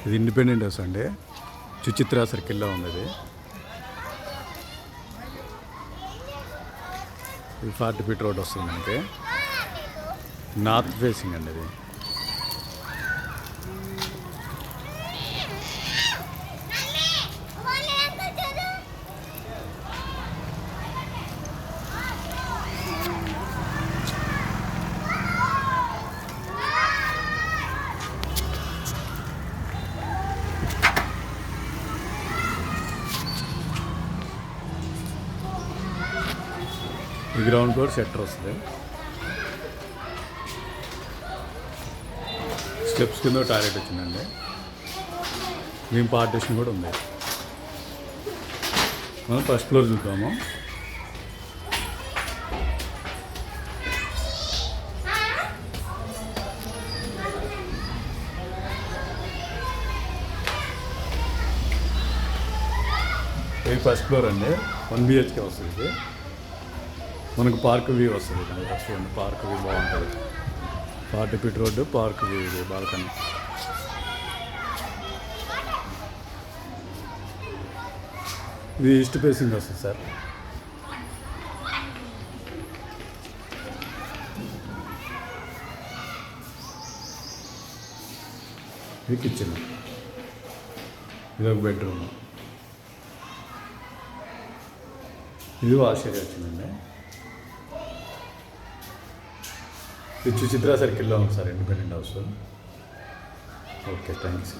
ఇది independent house అండి, సుచిత్ర సర్కిల్లో ఉంది. ఇది 40 ఫీట్ రోడ్ వస్తుంది మనకి. నార్త్ ఫేసింగ్ అండి ఇది. ఈ గ్రౌండ్ ఫ్లోర్ షట్టర్ వస్తుంది. స్టెప్స్ కింద టాయిలెట్ వచ్చిందండి. మేము పార్టీషన్ కూడా ఉంది. మనం ఫస్ట్ ఫ్లోర్ చూద్దాము. ఇది ఫస్ట్ ఫ్లోర్ అండి, 1 BHK వస్తుంది. మనకు పార్క్ వ్యూ వస్తుంది. చూడండి, పార్క్ వ్యూ బాగుంటుంది. 40 ఫీట్ రోడ్డు, పార్క్ వ్యూ, ఇది బాల్కనీ. ఇది ఈస్ట్ ఫేసింగ్ వస్తుంది సార్. ఇది కిచెన్, ఇది ఒక బెడ్రూమ్, ఇది వాష్ ఏరియా వచ్చిందండి. ఇది సుచిత్ర సర్కిల్లో ఉంది sir, independent house. Okay, thanks.